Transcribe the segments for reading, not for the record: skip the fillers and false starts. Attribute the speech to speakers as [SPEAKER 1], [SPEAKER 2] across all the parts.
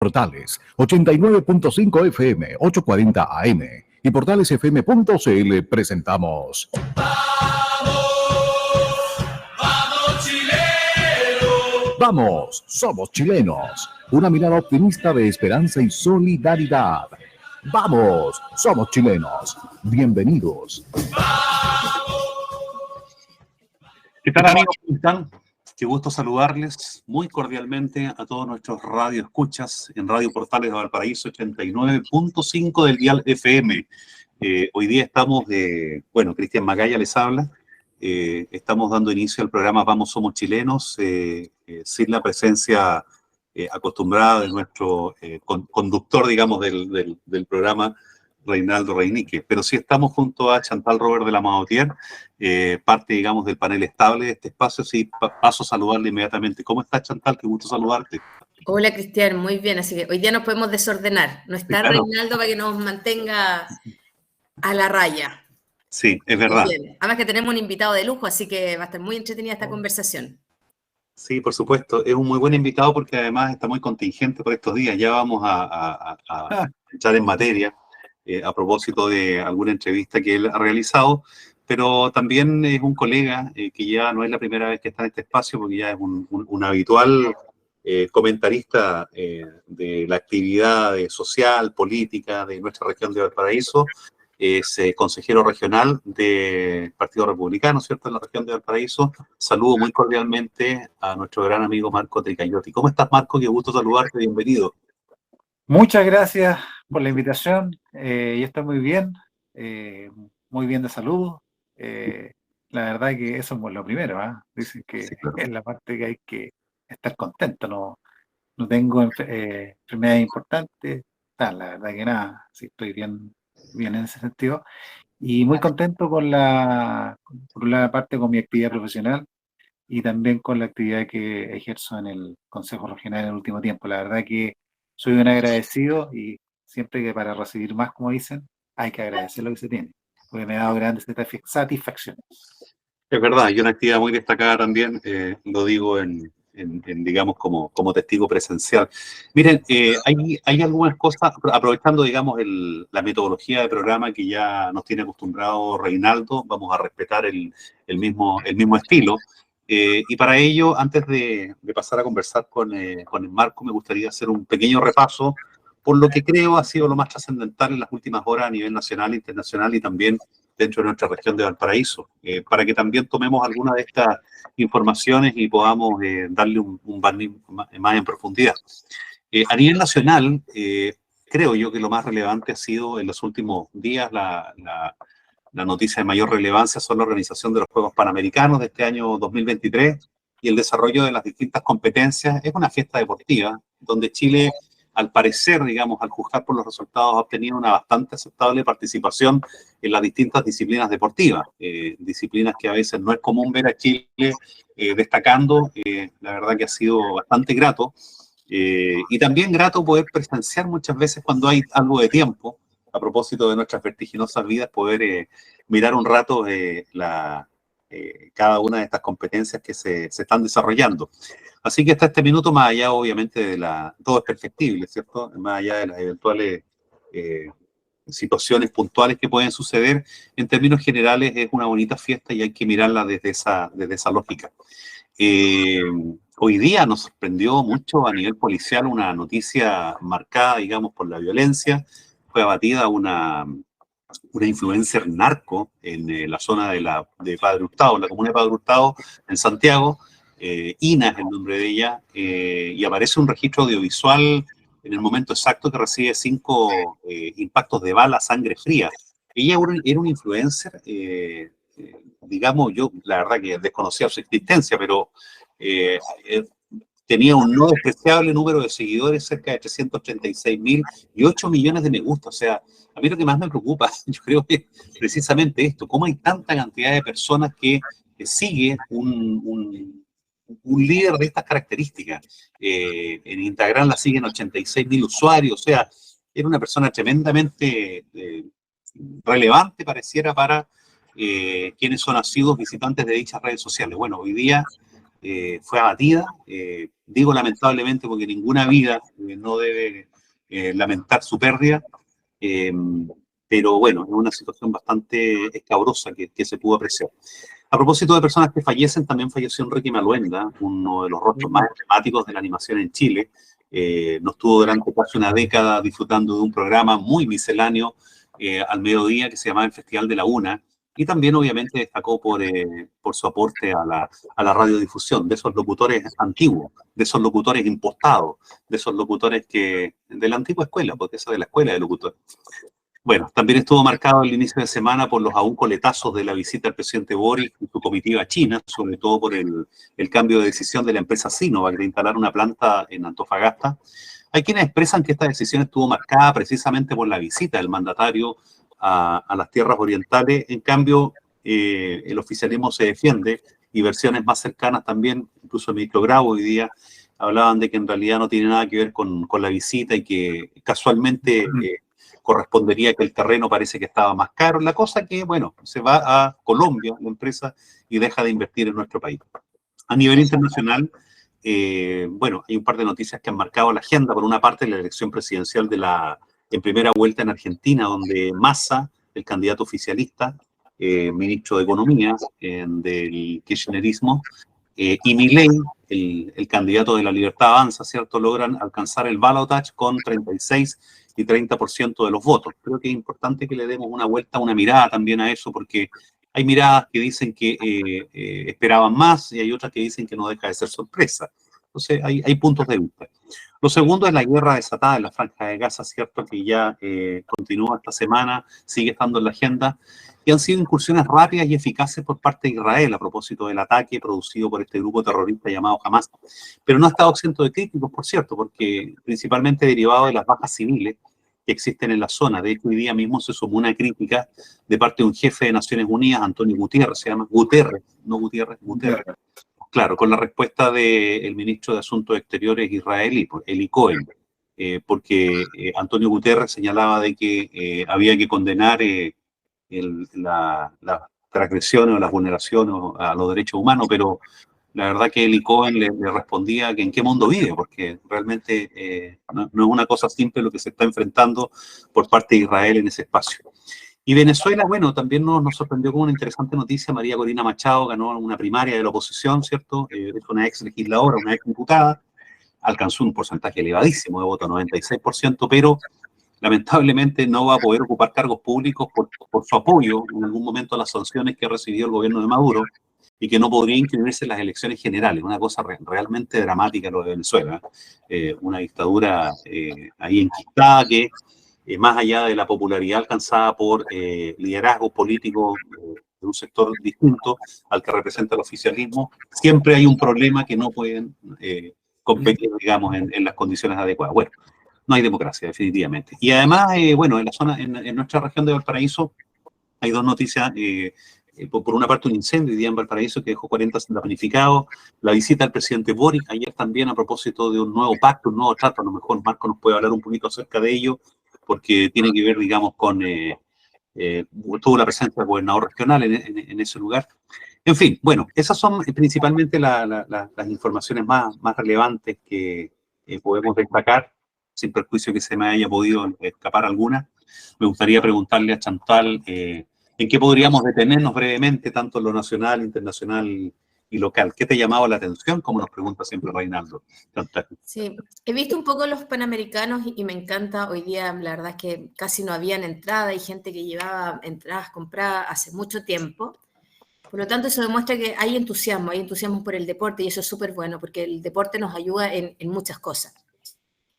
[SPEAKER 1] Portales 89.5 FM, 840 AM y portalesfm.cl presentamos ¡Vamos, chilenos! ¡Vamos, somos chilenos! Una mirada optimista de esperanza y solidaridad. ¡Vamos, somos chilenos! Bienvenidos.
[SPEAKER 2] ¿Qué tal, amigos? ¿Cómo están? Qué gusto saludarles muy cordialmente a todos nuestros radioescuchas en Radio Portales de Valparaíso 89.5 del dial FM. Hoy día estamos Cristian Macaya les habla. Estamos dando inicio al programa Vamos Somos Chilenos, sin la presencia acostumbrada de nuestro conductor, digamos, del programa, Reinaldo Reinique, pero sí estamos junto a Chantal Robert de la Madotier, parte, digamos, del panel estable de este espacio. Sí, paso a saludarle inmediatamente. ¿Cómo estás, Chantal? Qué gusto saludarte.
[SPEAKER 3] Hola, Cristian, muy bien, así que hoy día nos podemos desordenar. No está claro. Reinaldo para que nos mantenga a la raya.
[SPEAKER 2] Sí, es verdad.
[SPEAKER 3] Además que tenemos un invitado de lujo, así que va a estar muy entretenida esta conversación.
[SPEAKER 2] Sí, por supuesto. Es un muy buen invitado porque además está muy contingente por estos días. Ya vamos a entrar en materia. A propósito de alguna entrevista que él ha realizado, pero también es un colega que ya no es la primera vez que está en este espacio, porque ya es un habitual comentarista de la actividad social, política de nuestra región de Valparaíso. Es consejero regional del Partido Republicano, ¿cierto?, en la región de Valparaíso. Saludo muy cordialmente a nuestro gran amigo Marco Tricayotti. ¿Cómo estás, Marco? Qué gusto saludarte, bienvenido.
[SPEAKER 4] Muchas gracias por la invitación. Yo estoy muy bien de salud. La verdad que eso es lo primero, ¿eh? Dicen que sí, claro, es la parte que hay que estar contento. No tengo enfermedades importantes. La verdad que nada, sí estoy bien en ese sentido. Y muy contento por una parte con mi actividad profesional y también con la actividad que ejerzo en el Consejo Regional en el último tiempo. La verdad que soy un agradecido y siempre que para recibir más, como dicen, hay que agradecer lo que se tiene, porque me ha dado grandes satisfacciones.
[SPEAKER 2] Es verdad, y una actividad muy destacada también, lo digo digamos, como testigo presencial. Miren, hay algunas cosas, aprovechando, digamos, la metodología de programa que ya nos tiene acostumbrado Reinaldo, vamos a respetar el mismo estilo. Y para ello, antes de pasar a conversar con el Marco, me gustaría hacer un pequeño repaso por lo que creo ha sido lo más trascendental en las últimas horas a nivel nacional, internacional y también dentro de nuestra región de Valparaíso, para que también tomemos alguna de estas informaciones y podamos darle un barniz más en profundidad. A nivel nacional, creo yo que lo más relevante ha sido en los últimos días la noticia de mayor relevancia son la organización de los Juegos Panamericanos de este año 2023 y el desarrollo de las distintas competencias. Es una fiesta deportiva donde Chile, al parecer, digamos, al juzgar por los resultados, ha obtenido una bastante aceptable participación en las distintas disciplinas deportivas, disciplinas que a veces no es común ver a Chile destacando. La verdad que ha sido bastante grato y también grato poder presenciar muchas veces cuando hay algo de tiempo, a propósito de nuestras vertiginosas vidas, poder mirar un rato cada una de estas competencias que se están desarrollando. Así que hasta este minuto, más allá obviamente todo es perfectible, ¿cierto? Más allá de las eventuales situaciones puntuales que pueden suceder, en términos generales es una bonita fiesta y hay que mirarla desde esa lógica. Hoy día nos sorprendió mucho a nivel policial una noticia marcada, digamos, por la violencia. Fue abatida una influencer narco en la zona de Padre Hurtado, en la comuna de Padre Hurtado, en Santiago. Ina es el nombre de ella, y aparece un registro audiovisual en el momento exacto que recibe 5 impactos de bala a sangre fría. Ella era una influencer, digamos, yo la verdad que desconocía su existencia, pero tenía un no despreciable número de seguidores, cerca de 336.000 y 8 millones de me gusta. O sea, a mí lo que más me preocupa, yo creo que precisamente esto, cómo hay tanta cantidad de personas que sigue un líder de estas características. En Instagram la siguen 86.000 usuarios, o sea, era una persona tremendamente relevante, pareciera, para quienes son asiduos visitantes de dichas redes sociales. Bueno, hoy día fue abatida. Digo lamentablemente porque ninguna vida no debe lamentar su pérdida, pero bueno, es una situación bastante escabrosa que se pudo apreciar. A propósito de personas que fallecen, también falleció Enrique Maluenda, uno de los rostros más emblemáticos de la animación en Chile. Nos tuvo durante casi una década disfrutando de un programa muy misceláneo al mediodía que se llamaba el Festival de la Una, y también obviamente destacó por su aporte a la radiodifusión, de esos locutores antiguos, de esos locutores impostados, de esos locutores de la antigua escuela, porque esa de la escuela de locutores. Bueno, también estuvo marcado el inicio de semana por los aún coletazos de la visita del presidente Boric y su comitiva a China, sobre todo por el cambio de decisión de la empresa Sinovac de instalar una planta en Antofagasta. Hay quienes expresan que esta decisión estuvo marcada precisamente por la visita del mandatario a las tierras orientales. En cambio, el oficialismo se defiende y versiones más cercanas también, incluso el ministro Grau hoy día, hablaban de que en realidad no tiene nada que ver con la visita y que casualmente correspondería que el terreno parece que estaba más caro. La cosa que, bueno, se va a Colombia, la empresa, y deja de invertir en nuestro país. A nivel internacional, bueno, hay un par de noticias que han marcado la agenda. Por una parte, la elección presidencial en primera vuelta en Argentina, donde Massa, el candidato oficialista, ministro de Economía del kirchnerismo, y Milei, el candidato de la Libertad Avanza, ¿cierto?, logran alcanzar el balotage con 36 y 30% de los votos. Creo que es importante que le demos una vuelta, una mirada también a eso, porque hay miradas que dicen que esperaban más y hay otras que dicen que no deja de ser sorpresa. Entonces, hay puntos de vista. Lo segundo es la guerra desatada en la Franja de Gaza, ¿cierto?, que ya continúa esta semana, sigue estando en la agenda, y han sido incursiones rápidas y eficaces por parte de Israel a propósito del ataque producido por este grupo terrorista llamado Hamas. Pero no ha estado exento de críticos, por cierto, porque principalmente derivado de las bajas civiles que existen en la zona. De hecho, hoy día mismo se sumó una crítica de parte de un jefe de Naciones Unidas, Antonio Guterres, se llama Guterres, no Gutiérrez, Guterres. Claro, con la respuesta del ministro de Asuntos Exteriores israelí, Eli Cohen, porque Antonio Guterres señalaba de que había que condenar las transgresiones o las vulneraciones a los derechos humanos, pero la verdad que Eli Cohen le respondía que en qué mundo vive, porque realmente no es una cosa simple lo que se está enfrentando por parte de Israel en ese espacio. Y Venezuela, bueno, también nos sorprendió con una interesante noticia. María Corina Machado ganó una primaria de la oposición, ¿cierto? Es una ex legisladora, una ex diputada, alcanzó un porcentaje elevadísimo de voto, 96%, pero lamentablemente no va a poder ocupar cargos públicos por su apoyo en algún momento a las sanciones que ha recibido el gobierno de Maduro y que no podría inscribirse en las elecciones generales. Una cosa realmente dramática lo de Venezuela. Una dictadura ahí enquistada que, más allá de la popularidad alcanzada por liderazgos políticos de un sector distinto al que representa el oficialismo, siempre hay un problema que no pueden competir, digamos, en las condiciones adecuadas. Bueno, no hay democracia, definitivamente. Y además, bueno, en la zona, en nuestra región de Valparaíso, hay dos noticias. Por una parte, un incendio hoy día en Valparaíso que dejó 40 damnificados. La visita del presidente Boric ayer también a propósito de un nuevo pacto, un nuevo trato. A lo mejor Marco nos puede hablar un poquito acerca de ello, porque tiene que ver, digamos, con tuvo la presencia del gobernador regional en ese lugar. En fin, bueno, esas son principalmente las informaciones más relevantes que podemos destacar, sin perjuicio que se me haya podido escapar alguna. Me gustaría preguntarle a Chantal en qué podríamos detenernos brevemente, tanto en lo nacional, internacional y local. ¿Qué te ha llamado la atención? Como nos pregunta siempre Reinaldo. Chantal.
[SPEAKER 3] Sí, he visto un poco los Panamericanos y me encanta. Hoy día la verdad es que casi no habían entrada, hay gente que llevaba entradas compradas hace mucho tiempo. Por lo tanto, eso demuestra que hay entusiasmo por el deporte y eso es súper bueno porque el deporte nos ayuda en muchas cosas.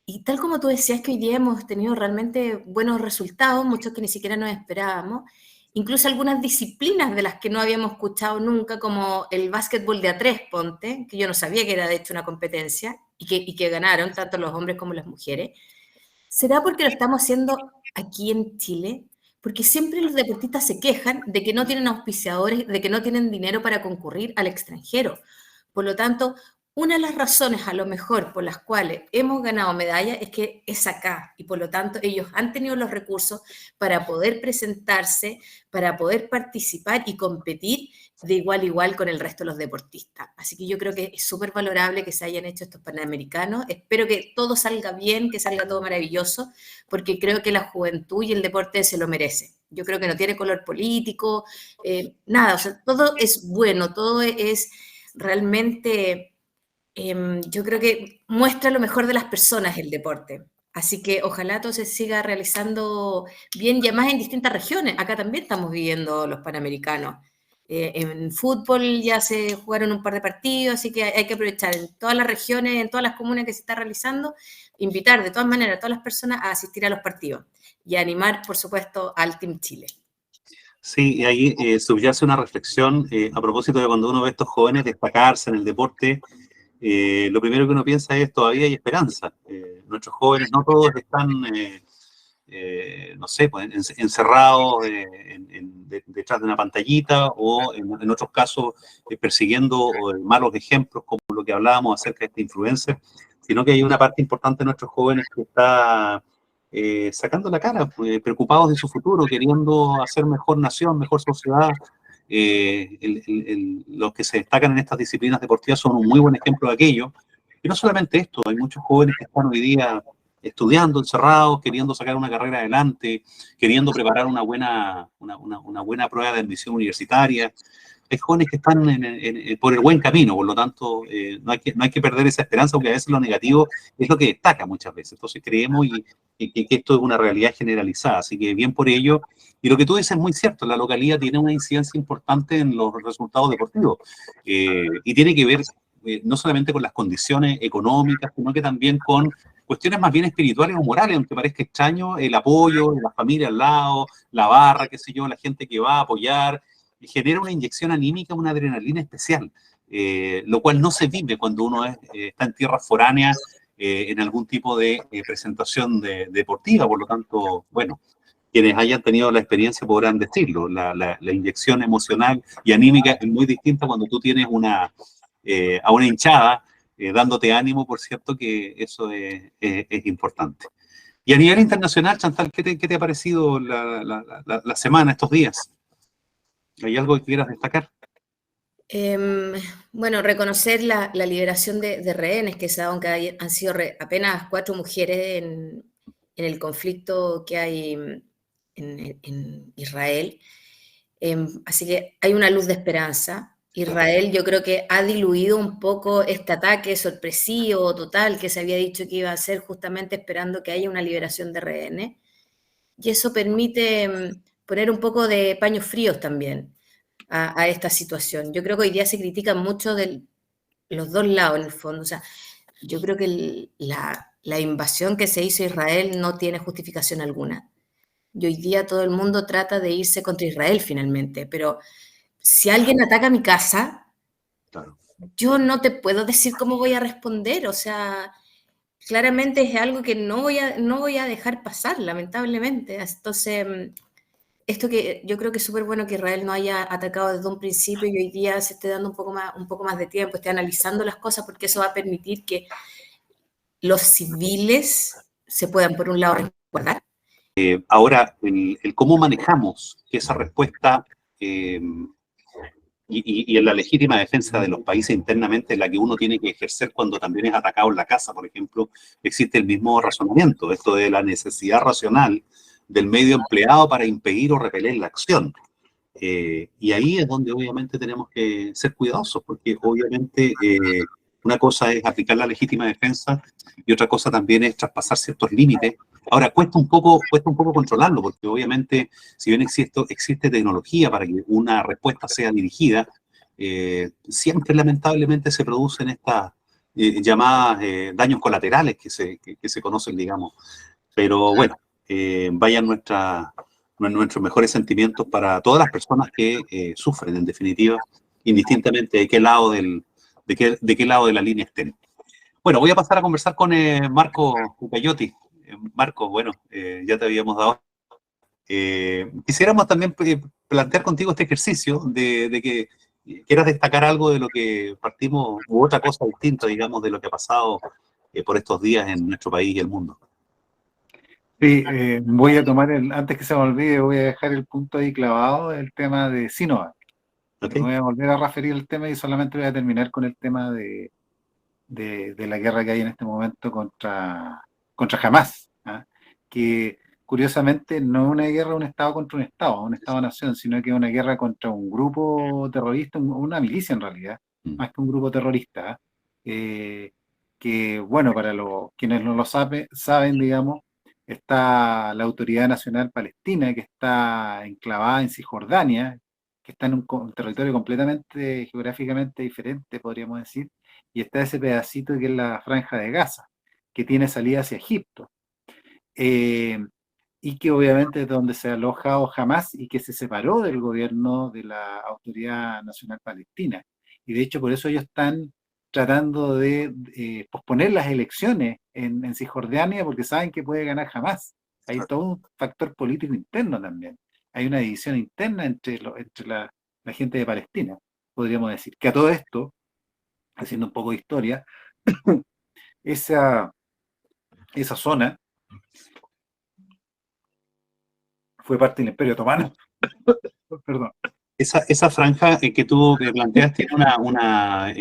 [SPEAKER 3] Y tal como tú decías que hoy día hemos tenido realmente buenos resultados, muchos que ni siquiera nos esperábamos, incluso algunas disciplinas de las que no habíamos escuchado nunca, como el básquetbol de A3, ponte, que yo no sabía que era de hecho una competencia y que ganaron tanto los hombres como las mujeres. ¿Será porque lo estamos haciendo aquí en Chile? Porque siempre los deportistas se quejan de que no tienen auspiciadores, de que no tienen dinero para concurrir al extranjero. Por lo tanto, una de las razones a lo mejor por las cuales hemos ganado medallas es que es acá y por lo tanto ellos han tenido los recursos para poder presentarse, para poder participar y competir de igual a igual con el resto de los deportistas. Así que yo creo que es súper valorable que se hayan hecho estos Panamericanos. Espero que todo salga bien, que salga todo maravilloso, porque creo que la juventud y el deporte se lo merece. Yo creo que no tiene color político, nada, o sea, todo es bueno, todo es realmente, yo creo que muestra lo mejor de las personas el deporte. Así que ojalá todo se siga realizando bien, y además en distintas regiones. Acá también estamos viviendo los Panamericanos. En fútbol ya se jugaron un par de partidos, así que hay que aprovechar en todas las regiones, en todas las comunas que se está realizando, invitar de todas maneras a todas las personas a asistir a los partidos y animar, por supuesto, al Team Chile.
[SPEAKER 2] Sí, y ahí subyace una reflexión a propósito de cuando uno ve a estos jóvenes destacarse en el deporte. Lo primero que uno piensa es todavía hay esperanza. Nuestros jóvenes no todos están, no sé, pues, encerrados detrás de una pantallita o en otros casos persiguiendo malos ejemplos como lo que hablábamos acerca de este influencer, sino que hay una parte importante de nuestros jóvenes que está sacando la cara, preocupados de su futuro, queriendo hacer mejor nación, mejor sociedad. Los que se destacan en estas disciplinas deportivas son un muy buen ejemplo de aquello. Y no solamente esto, hay muchos jóvenes que están hoy día estudiando, encerrados, queriendo sacar una carrera adelante, queriendo preparar una buena prueba de admisión universitaria. Hay jóvenes que están por el buen camino, por lo tanto, no hay que perder esa esperanza, porque a veces lo negativo es lo que destaca muchas veces. Entonces creemos que esto es una realidad generalizada, así que bien por ello. Y lo que tú dices es muy cierto, la localidad tiene una incidencia importante en los resultados deportivos, y tiene que ver no solamente con las condiciones económicas, sino que también con cuestiones más bien espirituales o morales, aunque parezca extraño, el apoyo de la familia al lado, la barra, qué sé yo, la gente que va a apoyar, genera una inyección anímica, una adrenalina especial, lo cual no se vive cuando uno está en tierras foráneas en algún tipo de presentación deportiva. Por lo tanto, bueno, quienes hayan tenido la experiencia podrán decirlo, la inyección emocional y anímica es muy distinta cuando tú tienes a una hinchada dándote ánimo, por cierto, que eso es importante. Y a nivel internacional, Chantal, ¿qué te ha parecido la semana, estos días? ¿Hay algo que quieras destacar?
[SPEAKER 3] Bueno, reconocer la liberación de rehenes que se ha dado, aunque han sido apenas 4 mujeres en el conflicto que hay en Israel. Así que hay una luz de esperanza. Israel yo creo que ha diluido un poco este ataque sorpresivo, total, que se había dicho que iba a ser justamente esperando que haya una liberación de rehenes. Y eso permite poner un poco de paños fríos también a esta situación. Yo creo que hoy día se critican mucho de los dos lados en el fondo. O sea, yo creo que la invasión que se hizo a Israel no tiene justificación alguna. Y hoy día todo el mundo trata de irse contra Israel finalmente, pero si alguien ataca mi casa,
[SPEAKER 2] Claro.
[SPEAKER 3] yo no te puedo decir cómo voy a responder. O sea, claramente es algo que no voy a dejar pasar, lamentablemente. Entonces, esto que yo creo que es súper bueno que Israel no haya atacado desde un principio y hoy día se esté dando un poco más de tiempo, esté analizando las cosas, porque eso va a permitir que los civiles se puedan, por un lado, resguardar.
[SPEAKER 2] Ahora, el cómo manejamos que esa respuesta y en la legítima defensa de los países internamente, la que uno tiene que ejercer cuando también es atacado en la casa, por ejemplo, existe el mismo razonamiento, esto de la necesidad racional del medio empleado para impedir o repeler la acción. Y ahí es donde obviamente tenemos que ser cuidadosos, porque obviamente una cosa es aplicar la legítima defensa y otra cosa también es traspasar ciertos límites. Ahora, cuesta un poco controlarlo, porque obviamente, si bien existe tecnología para que una respuesta sea dirigida, siempre lamentablemente se producen estas llamadas daños colaterales que se conocen, digamos. Pero bueno, vayan nuestros mejores sentimientos para todas las personas que sufren, en definitiva, indistintamente de qué lado de qué lado de la línea estén. Bueno, voy a pasar a conversar con Marco Cucayotti. Marco, bueno, ya te habíamos dado. Quisiéramos también plantear contigo este ejercicio de que quieras destacar algo de lo que partimos, u otra cosa distinta, digamos, de lo que ha pasado por estos días en nuestro país y el mundo.
[SPEAKER 4] Sí, voy a tomar antes que se me olvide, voy a dejar el punto ahí clavado del tema de Sinovac.
[SPEAKER 2] Ok.
[SPEAKER 4] Me voy a volver a referir al tema y solamente voy a terminar con el tema de la guerra que hay en este momento contra Hamas, ¿ah? Que curiosamente no es una guerra un Estado contra un Estado-nación, sino que es una guerra contra un grupo terrorista, una milicia en realidad,
[SPEAKER 2] Mm.
[SPEAKER 4] más que un grupo terrorista, ¿ah? Eh, que, bueno, para quienes no lo saben, digamos, está la Autoridad Nacional Palestina, que está enclavada en Cisjordania, que está en un territorio completamente geográficamente diferente, podríamos decir, y está ese pedacito que es la Franja de Gaza, que tiene salida hacia Egipto, eh, y que obviamente es donde se ha alojado Hamas y que se separó del gobierno de la Autoridad Nacional Palestina. Y de hecho por eso ellos están tratando de posponer las elecciones en Cisjordania porque saben que puede ganar Hamas. Hay todo un factor político interno también. Hay una división interna entre la gente de Palestina, podríamos decir. Que a todo esto, haciendo un poco de historia, esa, esa zona fue parte del Imperio Otomano. Perdón.
[SPEAKER 2] Esa franja que tú planteas tiene una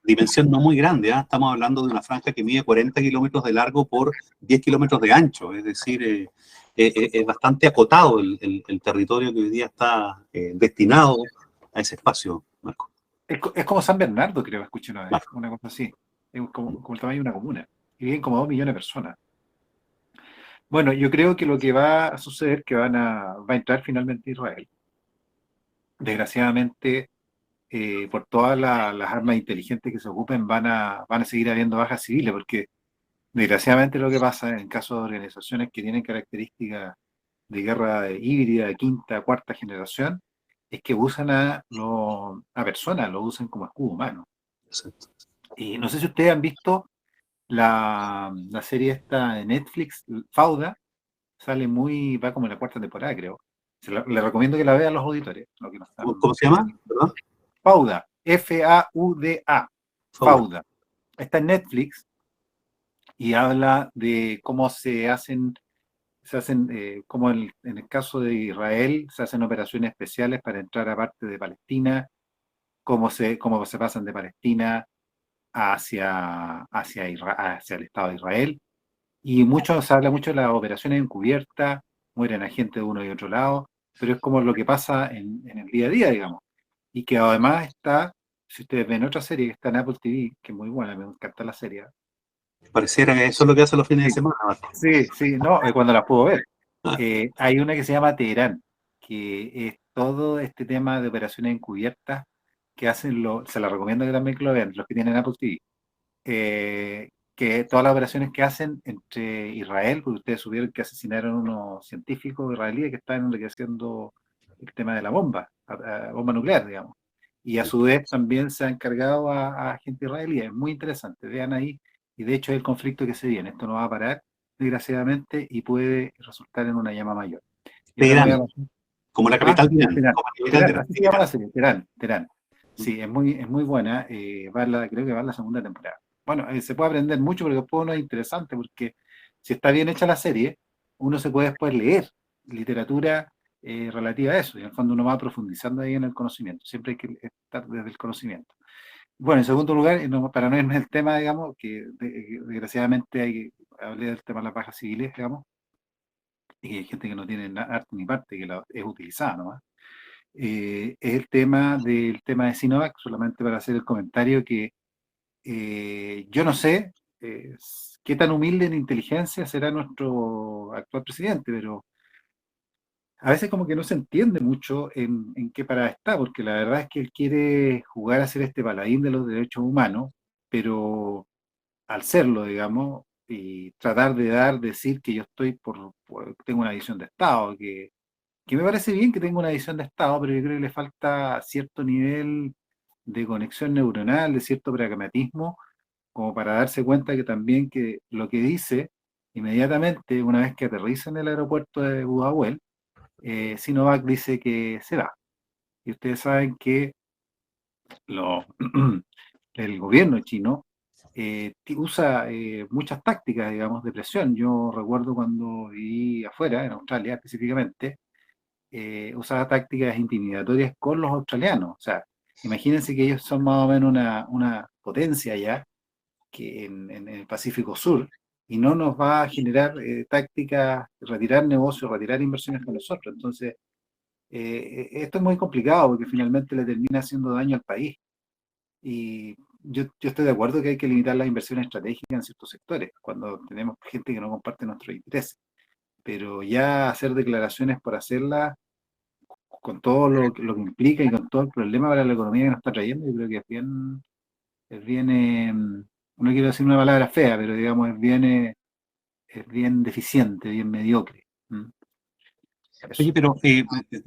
[SPEAKER 2] dimensión no muy grande, ¿ah? Estamos hablando de una franja que mide 40 kilómetros de largo por 10 kilómetros de ancho, es decir, es bastante acotado el territorio que hoy día está destinado a ese espacio, Marco.
[SPEAKER 4] Es como San Bernardo, creo, escuché
[SPEAKER 2] Marco.
[SPEAKER 4] una cosa así. Es como el tamaño de una comuna. Y viven como 2 millones de personas. Bueno, yo creo que lo que va a suceder es que va a entrar finalmente Israel. Desgraciadamente, por todas las armas inteligentes que se ocupen, van a seguir habiendo bajas civiles, porque desgraciadamente lo que pasa en caso de organizaciones que tienen características de guerra híbrida de quinta, cuarta generación, es que usan a personas, lo usan como escudo humano.
[SPEAKER 2] Exacto.
[SPEAKER 4] Y no sé si ustedes han visto la serie esta de Netflix, Fauda, va como en la cuarta temporada, creo. Le recomiendo que la vean los auditores. Los que no están-
[SPEAKER 2] ¿Cómo se llama? ¿Perdón?
[SPEAKER 4] Fauda, Fauda,
[SPEAKER 2] Fauda.
[SPEAKER 4] Fauda. Está en Netflix y habla de cómo como en el caso de Israel, se hacen operaciones especiales para entrar a parte de Palestina, cómo se pasan de Palestina hacia el Estado de Israel. Y se habla mucho de las operaciones encubiertas, mueren agentes de uno y otro lado, pero es como lo que pasa en el día a día, digamos. Y que además si ustedes ven otra serie que está en Apple TV, que es muy buena, me encanta la serie.
[SPEAKER 2] Pareciera que eso es lo que hacen los fines de
[SPEAKER 4] Sí,
[SPEAKER 2] semana, Marco.
[SPEAKER 4] sí, sí, no, cuando la puedo ver. Hay una que se llama Teherán, que es todo este tema de operaciones encubiertas que se la recomiendo que también que lo vean, los que tienen Apple TV. Que todas las operaciones que hacen entre Israel, porque ustedes supieron que asesinaron unos científicos israelíes que estaban enriqueciendo el tema de la bomba nuclear, digamos. Y a su vez también se ha encargado a gente israelí. Es muy interesante, vean ahí. Y de hecho es el conflicto que se viene. Esto no va a parar, desgraciadamente, y puede resultar en una llama mayor. Y ahora me voy a
[SPEAKER 2] Teherán,
[SPEAKER 4] pasar.
[SPEAKER 2] como la
[SPEAKER 4] Ah,
[SPEAKER 2] capital de
[SPEAKER 4] sí,
[SPEAKER 2] Irán,
[SPEAKER 4] Terán,
[SPEAKER 2] como la capital
[SPEAKER 4] Terán,
[SPEAKER 2] de
[SPEAKER 4] así se llama
[SPEAKER 2] Irán.
[SPEAKER 4] la serie, Terán. Sí, es muy buena. Creo que va en la segunda temporada. Bueno, se puede aprender mucho, pero después uno es interesante, porque si está bien hecha la serie, uno se puede después leer literatura relativa a eso, y en el fondo uno va profundizando ahí en el conocimiento. Siempre hay que estar desde el conocimiento. Bueno, en segundo lugar, para no irme del tema, digamos, desgraciadamente hablé del tema de las bajas civiles, digamos, y que hay gente que no tiene arte ni parte, que es utilizada nomás. Es del tema de Sinovac, solamente para hacer el comentario que yo no sé qué tan humilde en inteligencia será nuestro actual presidente, pero a veces como que no se entiende mucho en qué parada está, porque la verdad es que él quiere jugar a ser este paladín de los derechos humanos, pero al serlo, digamos, y tratar de decir que yo tengo una visión de Estado, que me parece bien que tenga una visión de Estado, pero yo creo que le falta cierto nivel de conexión neuronal, de cierto pragmatismo, como para darse cuenta que también que lo que dice, inmediatamente, una vez que aterriza en el aeropuerto de Budahuel, Sinovac dice que se va. Y ustedes saben que lo, el gobierno chino usa muchas tácticas, digamos, de presión. Yo recuerdo cuando viví afuera, en Australia específicamente, usaba tácticas intimidatorias con los australianos. O sea, imagínense que ellos son más o menos una potencia ya que en el Pacífico Sur, y no nos va a generar tácticas, retirar negocios, retirar inversiones con nosotros. Entonces, esto es muy complicado porque finalmente le termina haciendo daño al país. Y yo estoy de acuerdo que hay que limitar las inversiones estratégicas en ciertos sectores, cuando tenemos gente que no comparte nuestros intereses. Pero ya hacer declaraciones por hacerlas, con todo lo que implica y con todo el problema para la economía que nos está trayendo, yo creo que es bien, no quiero decir una palabra fea, pero digamos es bien deficiente, bien mediocre.
[SPEAKER 2] Oye, pero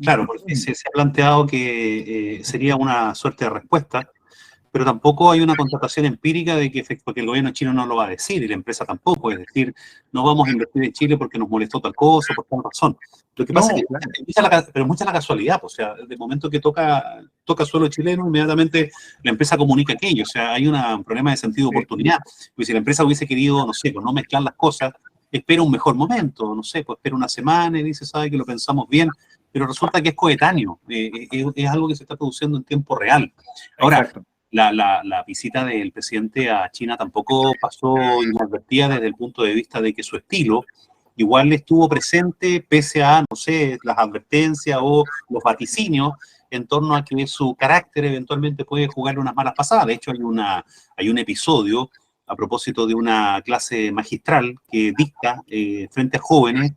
[SPEAKER 2] claro, porque se ha planteado que sería una suerte de respuesta, pero tampoco hay una constatación empírica de que, porque el gobierno chino no lo va a decir y la empresa tampoco, es decir, no vamos a invertir en Chile porque nos molestó tal cosa, por tal razón. Lo que pasa es que pero mucha la casualidad, pues, o sea, de momento que toca suelo chileno, inmediatamente la empresa comunica aquello, o sea, hay un problema de sentido de oportunidad, porque si la empresa hubiese querido, no sé, pues no mezclar las cosas, espera un mejor momento, no sé, pues espera una semana y dice, sabe que lo pensamos bien, pero resulta que es coetáneo, es algo que se está produciendo en tiempo real. Ahora, exacto. La visita del presidente a China tampoco pasó inadvertida desde el punto de vista de que su estilo igual estuvo presente pese a, no sé, las advertencias o los vaticinios en torno a que su carácter eventualmente puede jugarle unas malas pasadas. De hecho, hay un episodio a propósito de una clase magistral que dicta frente a jóvenes,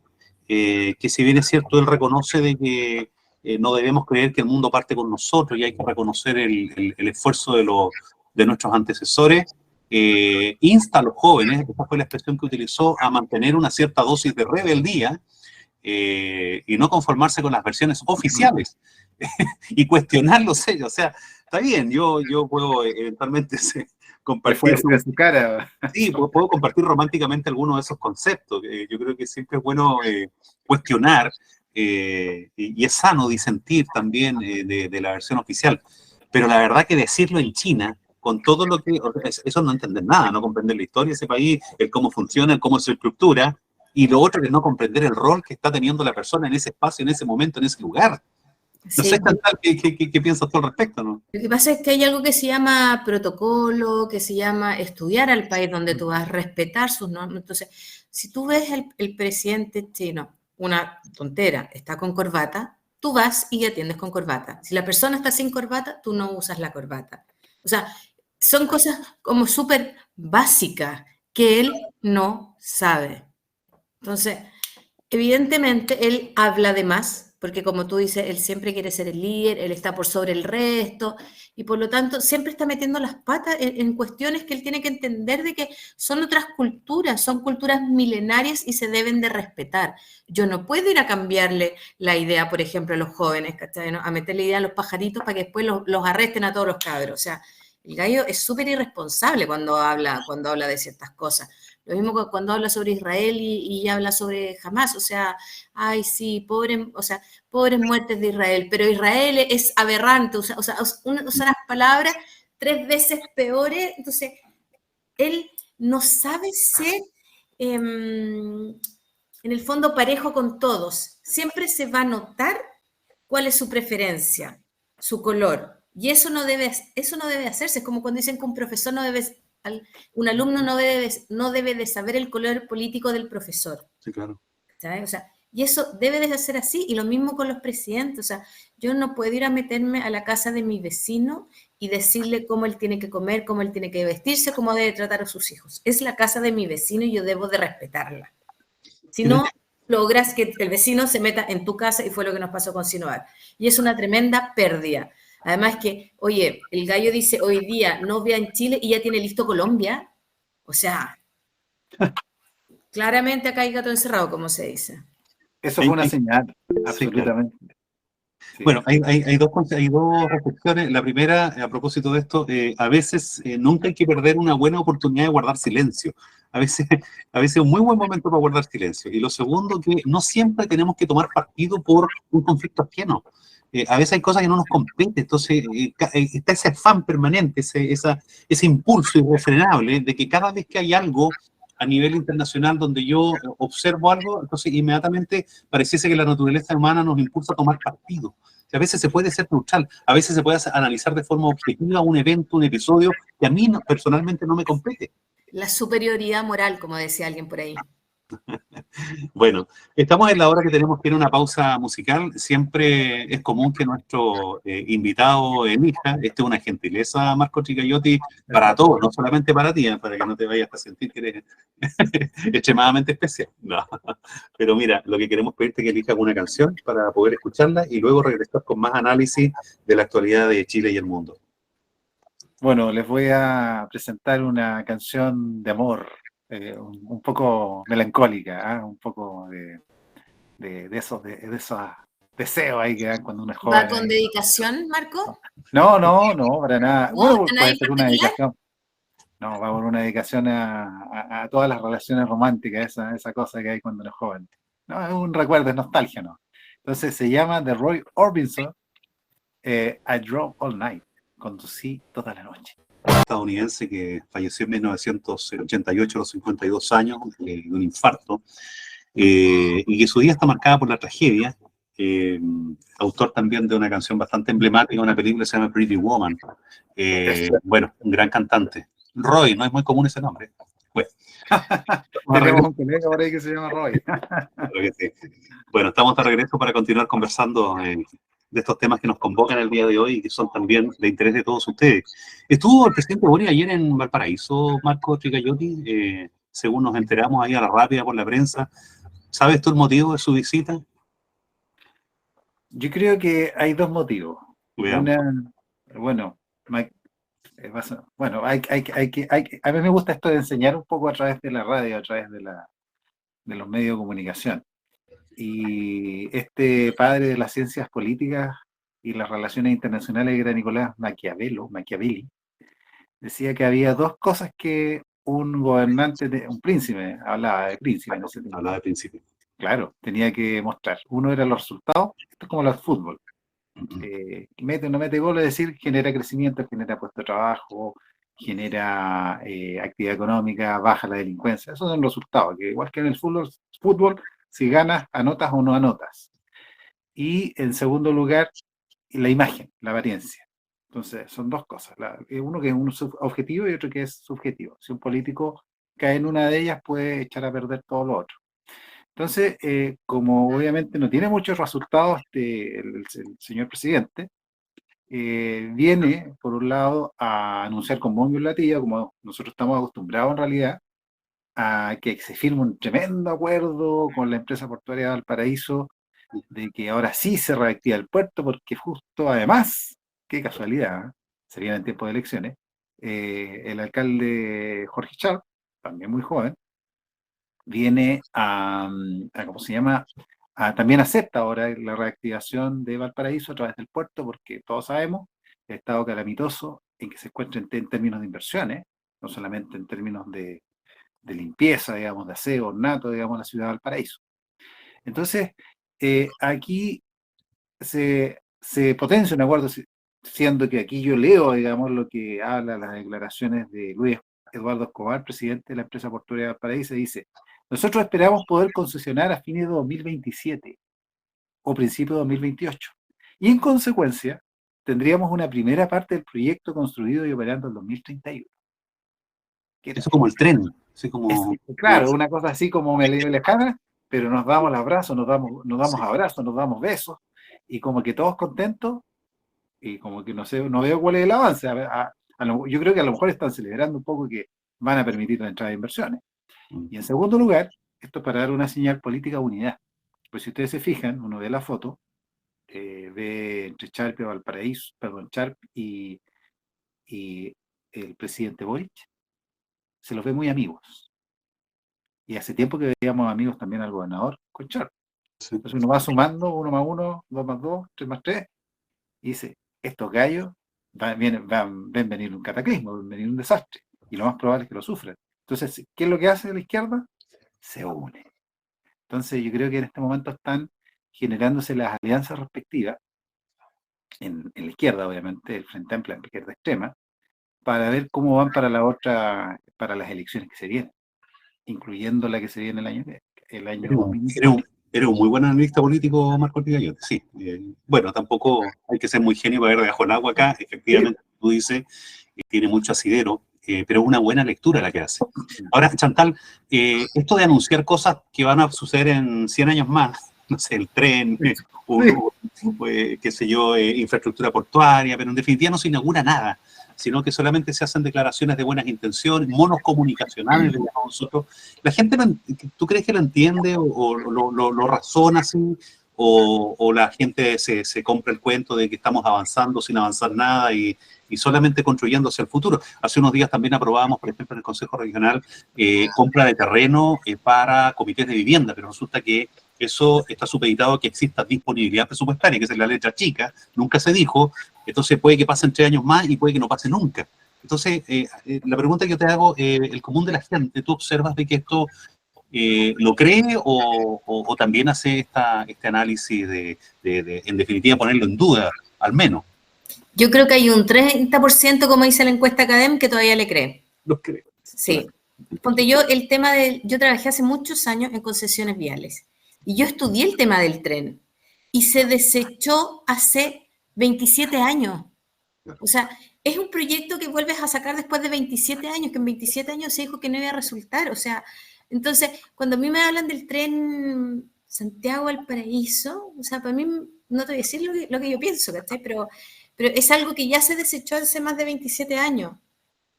[SPEAKER 2] que si bien es cierto, él reconoce de que no debemos creer que el mundo parte con nosotros y hay que reconocer el esfuerzo de nuestros antecesores, insta a los jóvenes, esa fue la expresión que utilizó, a mantener una cierta dosis de rebeldía y no conformarse con las versiones oficiales y cuestionar los sellos. O sea, está bien, yo puedo eventualmente compartir
[SPEAKER 4] de su cara.
[SPEAKER 2] Sí, puedo compartir románticamente algunos de esos conceptos. Yo creo que siempre es bueno cuestionar y es sano disentir también de la versión oficial. Pero la verdad que decirlo en China, con todo lo que... Eso no entender nada, no comprender la historia de ese país, el cómo funciona, el cómo se estructura, y lo otro es no comprender el rol que está teniendo la persona en ese espacio, en ese momento, en ese lugar. No sé, ¿qué piensas tú al respecto, no?
[SPEAKER 3] Lo que pasa es que hay algo que se llama protocolo, que se llama estudiar al país donde tú vas, respetar sus normas. Entonces, si tú ves el presidente chino, una tontera, está con corbata, tú vas y atiendes con corbata. Si la persona está sin corbata, tú no usas la corbata. O sea, son cosas como súper básicas que él no sabe. Entonces, evidentemente, él habla de más, porque como tú dices, él siempre quiere ser el líder, él está por sobre el resto, y por lo tanto siempre está metiendo las patas en cuestiones que él tiene que entender de que son otras culturas, son culturas milenarias y se deben de respetar. Yo no puedo ir a cambiarle la idea, por ejemplo, a los jóvenes, ¿cachai? ¿No? A meterle idea a los pajaritos para que después los arresten a todos los cabros. O sea, el gallo es súper irresponsable cuando habla de ciertas cosas. Lo mismo que cuando habla sobre Israel y habla sobre Hamas, o sea, ay, sí, pobres muertes de Israel, pero Israel es aberrante, usa unas palabras 3 veces peores, entonces, él no sabe ser, en el fondo, parejo con todos. Siempre se va a notar cuál es su preferencia, su color, y eso no debe hacerse. Es como cuando dicen que un profesor un alumno no debe de saber el color político del profesor.
[SPEAKER 2] Sí, claro.
[SPEAKER 3] ¿Sabes? O sea, y eso debe de ser así, y lo mismo con los presidentes. O sea, yo no puedo ir a meterme a la casa de mi vecino y decirle cómo él tiene que comer, cómo él tiene que vestirse, cómo debe tratar a sus hijos. Es la casa de mi vecino y yo debo de respetarla. Si no, logras que el vecino se meta en tu casa, y fue lo que nos pasó con Sinovac. Y es una tremenda pérdida. Además que, oye, el gallo dice hoy día no vea en Chile y ya tiene listo Colombia. O sea, claramente acá hay gato encerrado, como se dice.
[SPEAKER 4] Eso fue una señal, absolutamente.
[SPEAKER 2] Sí. Bueno, hay dos reflexiones. La primera, a propósito de esto, a veces nunca hay que perder una buena oportunidad de guardar silencio. A veces es un muy buen momento para guardar silencio. Y lo segundo, que no siempre tenemos que tomar partido por un conflicto ajeno. A veces hay cosas que no nos competen, entonces está ese afán permanente, ese impulso irrefrenable de que cada vez que hay algo a nivel internacional donde yo observo algo, entonces inmediatamente pareciese que la naturaleza humana nos impulsa a tomar partido. A veces se puede ser neutral, a veces se puede analizar de forma objetiva un evento, un episodio que a mí personalmente no me compete.
[SPEAKER 3] La superioridad moral, como decía alguien por ahí.
[SPEAKER 2] Bueno, estamos en la hora que tenemos que ir a una pausa musical. Siempre es común que nuestro invitado elija. Esta es una gentileza, Marco Chicaiotti, para todos, no solamente para ti, para que no te vayas a sentir que eres extremadamente especial. No. Pero mira, lo que queremos pedirte es que elijas una canción para poder escucharla y luego regresar con más análisis de la actualidad de Chile y el mundo.
[SPEAKER 4] Bueno, les voy a presentar una canción de amor, un poco melancólica, un poco de esos deseos ahí que dan cuando uno es joven.
[SPEAKER 3] ¿Va con dedicación, Marco?
[SPEAKER 4] No, para nada.
[SPEAKER 3] ¿No?
[SPEAKER 4] Bueno,
[SPEAKER 3] ¿A
[SPEAKER 4] puede
[SPEAKER 3] nadie
[SPEAKER 4] ser
[SPEAKER 3] en
[SPEAKER 4] una
[SPEAKER 3] particular?
[SPEAKER 4] dedicación. No, va por una dedicación a todas las relaciones románticas, esa cosa que hay cuando uno es joven. No, es un recuerdo, es nostalgia, ¿no? Entonces se llama de Roy Orbison, I Drove All Night, conducí toda la noche.
[SPEAKER 2] Estadounidense que falleció en 1988 a los 52 años de un infarto, y que su día está marcada por la tragedia. Autor también de una canción bastante emblemática, una película que se llama Pretty Woman. Bueno, un gran cantante. Roy, no es muy común ese nombre. Bueno,
[SPEAKER 4] Tenemos un colega por ahí que se llama Roy.
[SPEAKER 2] Claro que sí. Bueno, estamos de regreso para continuar conversando de estos temas que nos convocan el día de hoy y que son también de interés de todos ustedes. Estuvo el presidente Boric ayer en Valparaíso, Marco Chicaiotti, según nos enteramos ahí a la rápida por la prensa. ¿Sabes tú el motivo de su visita?
[SPEAKER 4] Yo creo que hay dos motivos.
[SPEAKER 2] Veamos.
[SPEAKER 4] Bueno, bueno, a mí me gusta esto de enseñar un poco a través de la radio, a través de los medios de comunicación. Y este padre de las ciencias políticas y las relaciones internacionales, era Nicolás Machiavelli, decía que había dos cosas que un gobernante, un príncipe, hablaba de príncipe en ese tiempo.
[SPEAKER 2] Hablaba de principio.
[SPEAKER 4] Claro, tenía que mostrar. Uno era los resultados, esto es como el fútbol. Mete o no mete gol, es decir, genera crecimiento, genera puesto de trabajo, genera actividad económica, baja la delincuencia. Esos son los resultados, que igual que en el fútbol, si ganas, anotas o no anotas. Y en segundo lugar, la imagen, la apariencia. Entonces, son dos cosas. Uno que es un objetivo y otro que es subjetivo. Si un político cae en una de ellas, puede echar a perder todo lo otro. Entonces, como obviamente no tiene muchos resultados el señor presidente, viene, por un lado, a anunciar con bombo y platillo, como nosotros estamos acostumbrados en realidad, a que se firme un tremendo acuerdo con la empresa portuaria de Valparaíso, de que ahora sí se reactiva el puerto, porque justo además, qué casualidad, se viene en tiempo de elecciones, el alcalde Jorge Char, también muy joven, viene ¿cómo se llama? También acepta ahora la reactivación de Valparaíso a través del puerto, porque todos sabemos el estado calamitoso en que se encuentra en términos de inversiones, no solamente en términos de limpieza, digamos, de aseo, ornato, digamos, la ciudad de Valparaíso. Entonces, aquí se potencia un acuerdo, siendo que aquí yo leo, digamos, lo que habla las declaraciones de Luis Eduardo Escobar, presidente de la empresa portuaria de Valparaíso, dice: nosotros esperamos poder concesionar a fines de 2027 o principio de 2028. Y en consecuencia, tendríamos una primera parte del proyecto construido y operando en 2031.
[SPEAKER 2] Eso como el tren. Así como...
[SPEAKER 4] Claro, una cosa así como medio lejana, pero nos damos abrazos, nos damos abrazos, nos damos besos, y como que todos contentos, y como que no sé, no veo cuál es el avance. Yo creo que a lo mejor están celebrando un poco que van a permitir la entrada de inversiones. Y en segundo lugar, esto es para dar una señal política de unidad. Pues si ustedes se fijan, uno ve la foto, ve entre Charp y Valparaíso, perdón, Charp y el presidente Boric, se los ve muy amigos. Y hace tiempo que veíamos amigos también al gobernador con Charp.
[SPEAKER 2] Sí.
[SPEAKER 4] Entonces uno va sumando 1 más 1, 2 más 2, 3 más 3, y dice, estos gallos ven venir un cataclismo, ven venir un desastre, y lo más probable es que lo sufran. Entonces, ¿qué es lo que hace la izquierda? Se une. Entonces, yo creo que en este momento están generándose las alianzas respectivas, en la izquierda, obviamente, el Frente Amplio, en la izquierda extrema, para ver cómo van para las elecciones que se vienen. incluyendo la que se viene el año
[SPEAKER 2] Eres
[SPEAKER 4] 2020.
[SPEAKER 2] eres un muy buen analista político, Marco Tigayote, sí. Bueno, tampoco hay que ser muy genio para ver debajo del agua acá. Efectivamente, tú dices, tiene mucho asidero, pero es una buena lectura la que hace. Ahora, Chantal, esto de anunciar cosas que van a suceder en 100 años más, no sé, el tren, qué sé yo, infraestructura portuaria, pero en definitiva no se inaugura nada, sino que solamente se hacen declaraciones de buenas intenciones, monos comunicacionales, le llamamos nosotros. La gente, ¿tú crees que lo entiende o lo razona así? O la gente se compra el cuento de que estamos avanzando sin avanzar nada y solamente construyendo hacia el futuro? Hace unos días también aprobábamos, por ejemplo, en el Consejo Regional, compra de terreno para comités de vivienda, pero resulta que eso está supeditado a que exista disponibilidad presupuestaria, que es la letra chica, nunca se dijo, entonces puede que pasen 3 años más y puede que no pase nunca. Entonces, la pregunta que yo te hago, el común de la gente, ¿tú observas de que esto lo cree o también hace este análisis de, en definitiva, ponerlo en duda, al menos?
[SPEAKER 3] Yo creo que hay un 30%, como dice la encuesta Academ, que todavía le cree.
[SPEAKER 2] Lo creo.
[SPEAKER 3] Sí. Ponte yo, yo trabajé hace muchos años en concesiones viales y yo estudié el tema del tren y se desechó hace 27 años. O sea, es un proyecto que vuelves a sacar después de 27 años, que en 27 años se dijo que no iba a resultar. O sea, entonces, cuando a mí me hablan del tren Santiago-Valparaíso, o sea, para mí, no te voy a decir lo que yo pienso, ¿cachai? Pero es algo que ya se desechó hace más de 27 años,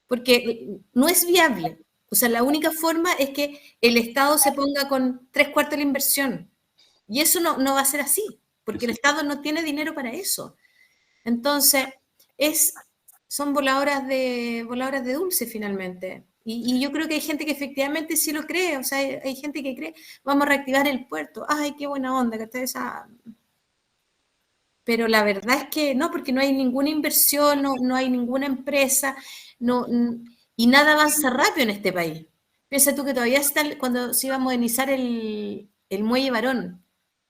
[SPEAKER 3] porque no es viable. O sea, la única forma es que el Estado se ponga con 3/4 de la inversión. Y eso no va a ser así, porque el Estado no tiene dinero para eso. Entonces, son voladoras de dulce finalmente. Y yo creo que hay gente que efectivamente sí lo cree. O sea, hay gente que cree, vamos a reactivar el puerto. Ay, qué buena onda, que está esa... Pero la verdad es que no, porque no hay ninguna inversión, no hay ninguna empresa, y nada avanza rápido en este país. Piensa tú que todavía está, cuando se iba a modernizar el Muelle Barón,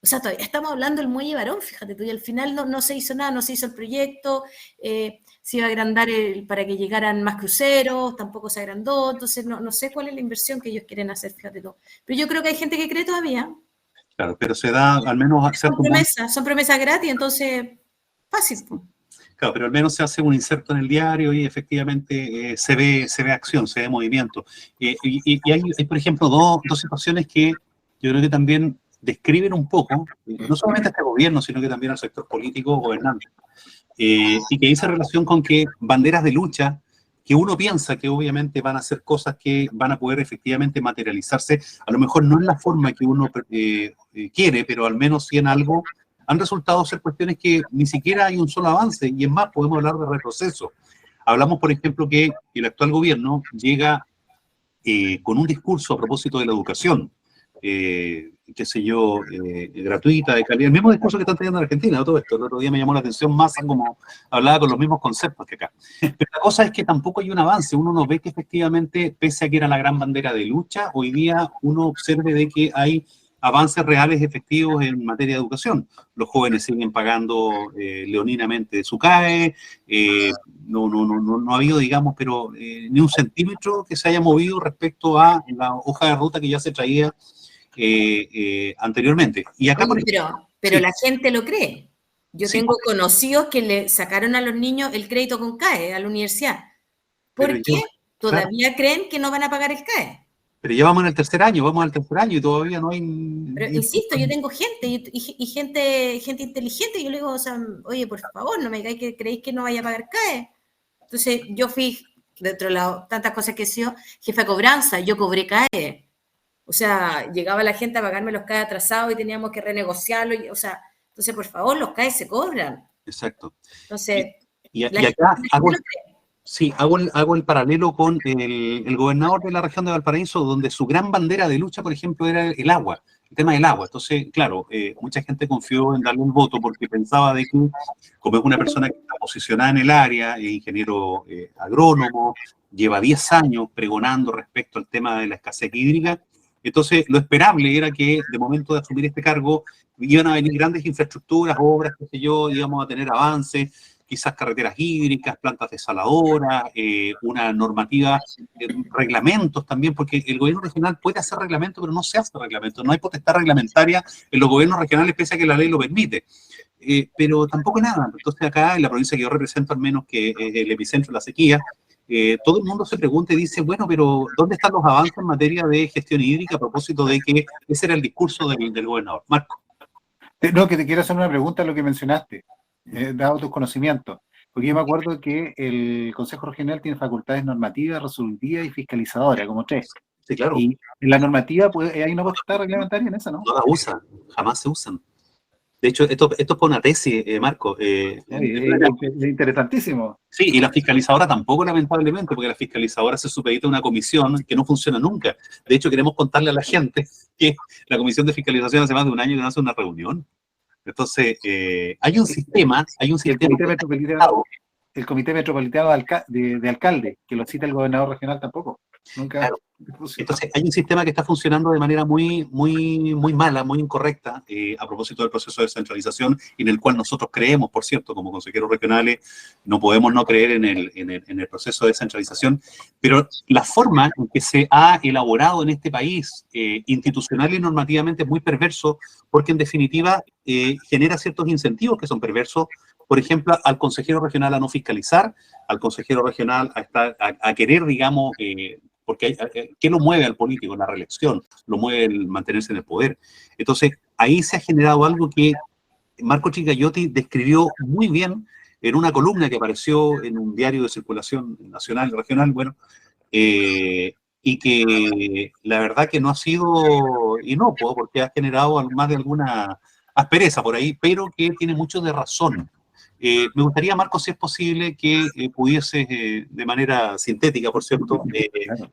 [SPEAKER 3] o sea, todavía estamos hablando del Muelle Barón, fíjate tú, y al final no se hizo nada, no se hizo el proyecto, se iba a agrandar para que llegaran más cruceros, tampoco se agrandó, entonces no sé cuál es la inversión que ellos quieren hacer, fíjate tú. Pero yo creo que hay gente que cree todavía.
[SPEAKER 2] Claro, pero se da, al menos...
[SPEAKER 3] Son promesas gratis, entonces, fácil.
[SPEAKER 2] Claro, pero al menos se hace un inserto en el diario y efectivamente se ve acción, se ve movimiento. Y hay, por ejemplo, dos situaciones que yo creo que también describen un poco, no solamente a este gobierno, sino que también al sector político gobernante. Y que dice relación con que banderas de lucha, que uno piensa que obviamente van a ser cosas que van a poder efectivamente materializarse, a lo mejor no en la forma que uno quiere, pero al menos sí en algo, han resultado ser cuestiones que ni siquiera hay un solo avance, y es más, podemos hablar de retroceso. Hablamos, por ejemplo, que el actual gobierno llega con un discurso a propósito de la educación, qué sé yo, gratuita, de calidad, el mismo discurso que están teniendo en Argentina, todo esto. El otro día me llamó la atención Massa, como hablaba con los mismos conceptos que acá. Pero la cosa es que tampoco hay un avance, uno no ve que efectivamente, pese a que era la gran bandera de lucha, hoy día uno observe de que hay avances reales efectivos en materia de educación. Los jóvenes siguen pagando leoninamente su CAE, no ha habido, digamos, pero ni un centímetro que se haya movido respecto a la hoja de ruta que ya se traía anteriormente. Y acá,
[SPEAKER 3] oye, pero sí, la gente lo cree. Yo tengo conocidos que le sacaron a los niños el crédito con CAE a la universidad. ¿Por qué? Todavía creen que no van a pagar el CAE.
[SPEAKER 2] Pero ya vamos en el tercer año, vamos al tercer año y todavía no hay...
[SPEAKER 3] Pero insisto, yo tengo gente y gente inteligente, y yo le digo, o sea, oye, por favor, no me digáis que creéis que no vaya a pagar CAE. Entonces, yo fui, dentro de tantas cosas que he sido, jefa de cobranza, yo cobré CAE. O sea, llegaba la gente a pagarme los CAE atrasados y teníamos que renegociarlo, o sea, entonces, por favor, los CAE se cobran.
[SPEAKER 2] Exacto.
[SPEAKER 3] Entonces,
[SPEAKER 2] y acá hago el paralelo con el gobernador de la región de Valparaíso, donde su gran bandera de lucha, por ejemplo, era el agua, el tema del agua. Entonces, claro, mucha gente confió en darle un voto porque pensaba de que, como es una persona que está posicionada en el área, ingeniero agrónomo, lleva 10 años pregonando respecto al tema de la escasez hídrica, entonces lo esperable era que de momento de asumir este cargo iban a venir grandes infraestructuras, obras, qué sé yo, íbamos a tener avances, quizás carreteras hídricas, plantas desaladoras, una normativa, reglamentos también, porque el gobierno regional puede hacer reglamento, pero no se hace reglamento, no hay potestad reglamentaria en los gobiernos regionales, pese a que la ley lo permite. Pero tampoco nada. Entonces acá, en la provincia que yo represento, al menos que es el epicentro de la sequía, todo el mundo se pregunta y dice, bueno, pero ¿dónde están los avances en materia de gestión hídrica a propósito de que ese era el discurso del gobernador? Marco.
[SPEAKER 4] No, que te quiero hacer una pregunta a lo que mencionaste, dado tus conocimientos. Porque yo me acuerdo que el Consejo Regional tiene facultades normativas, resolutivas y fiscalizadoras, como tres.
[SPEAKER 2] Sí, claro.
[SPEAKER 4] Y en la normativa hay una potestad reglamentaria en esa, ¿no?
[SPEAKER 2] No la usan, jamás se usan. De hecho, esto es por una tesis, Marco.
[SPEAKER 4] Es interesantísimo.
[SPEAKER 2] Sí, y la fiscalizadora tampoco, lamentablemente, porque la fiscalizadora se supedita a una comisión que no funciona nunca. De hecho, queremos contarle a la gente que la comisión de fiscalización hace más de un año que no hace una reunión. Entonces, hay un sistema.
[SPEAKER 4] El Comité Metropolitano de Alcalde, que lo cita el gobernador regional, tampoco. Nunca.
[SPEAKER 2] Claro. Entonces, hay un sistema que está funcionando de manera muy mala, muy incorrecta, a propósito del proceso de descentralización, en el cual nosotros creemos, por cierto, como consejeros regionales, no podemos no creer en el proceso de descentralización, pero la forma en que se ha elaborado en este país, institucional y normativamente, es muy perverso, porque en definitiva genera ciertos incentivos que son perversos. Por ejemplo, al consejero regional a no fiscalizar, al consejero regional a querer, digamos, porque ¿qué lo mueve al político? La reelección, lo mueve el mantenerse en el poder. Entonces, ahí se ha generado algo que Marco Chicayotti describió muy bien en una columna que apareció en un diario de circulación nacional y regional, bueno, y que la verdad que no ha sido inocuo, porque ha generado más de alguna aspereza por ahí, pero que tiene mucho de razón. Me gustaría, Marco, si es posible, que pudieses, de manera sintética, por cierto,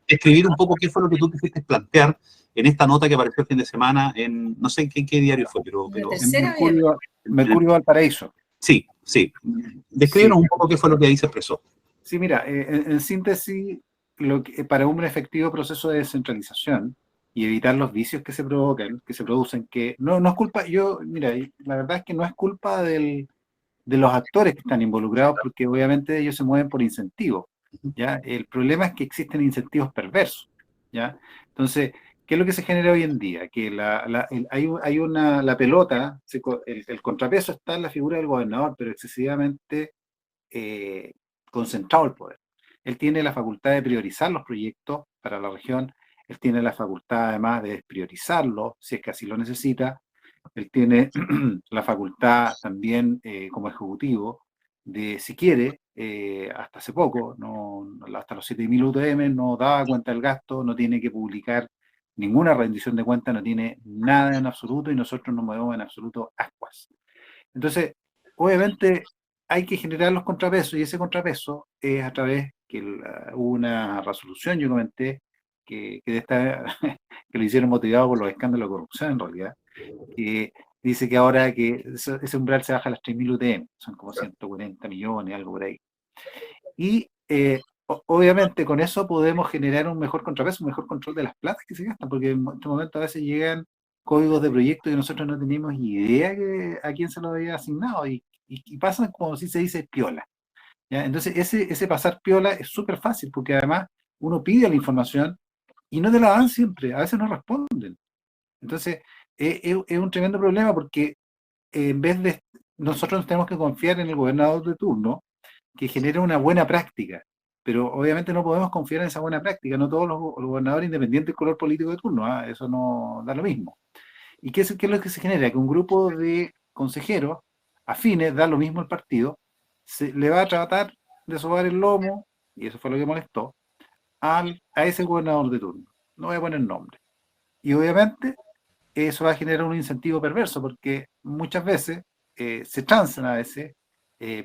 [SPEAKER 2] escribir un poco qué fue lo que tú quisiste plantear en esta nota que apareció el fin de semana en, no sé en qué diario fue, pero
[SPEAKER 4] en Mercurio Valparaíso.
[SPEAKER 2] Sí. Descríbenos un poco qué fue lo que ahí se expresó.
[SPEAKER 4] Sí, mira, en síntesis, para un efectivo proceso de descentralización y evitar los vicios que se provocan, que se producen, que no es culpa, mira, la verdad es que no es culpa de los actores que están involucrados, porque obviamente ellos se mueven por incentivos, ¿ya? El problema es que existen incentivos perversos, ¿ya? Entonces, ¿qué es lo que se genera hoy en día? Que la pelota, el contrapeso está en la figura del gobernador, pero excesivamente concentrado el poder. Él tiene la facultad de priorizar los proyectos para la región, él tiene la facultad además de despriorizarlos, si es que así lo necesita. Él tiene la facultad también como ejecutivo de, si quiere, hasta hace poco, hasta los 7.000 UTM no daba cuenta del gasto, no tiene que publicar ninguna rendición de cuenta, no tiene nada en absoluto y nosotros nos movemos en absoluto ascuas. Entonces, obviamente hay que generar los contrapesos y ese contrapeso es a través que hubo una resolución, yo comenté, que lo hicieron motivado por los escándalos de corrupción en realidad, que dice que ahora que ese umbral se baja a las 3.000 UTM, son como 140 millones, algo por ahí. Y obviamente con eso podemos generar un mejor contrapeso, un mejor control de las platas que se gastan, porque en este momento a veces llegan códigos de proyecto y nosotros no teníamos idea a quién se lo había asignado y pasan como si se dice piola, ¿ya? Entonces ese pasar piola es súper fácil, porque además uno pide la información y no te la dan siempre, a veces no responden. Entonces, es un tremendo problema porque en vez de nosotros tenemos que confiar en el gobernador de turno que genere una buena práctica, pero obviamente no podemos confiar en esa buena práctica, no todos los gobernadores independientes del color político de turno, eso no da lo mismo. ¿Y qué es lo que se genera? Que un grupo de consejeros afines, da lo mismo el partido, le va a tratar de sobar el lomo, y eso fue lo que molestó, a ese gobernador de turno. No voy a poner nombre. Y obviamente eso va a generar un incentivo perverso, porque muchas veces se transan a ese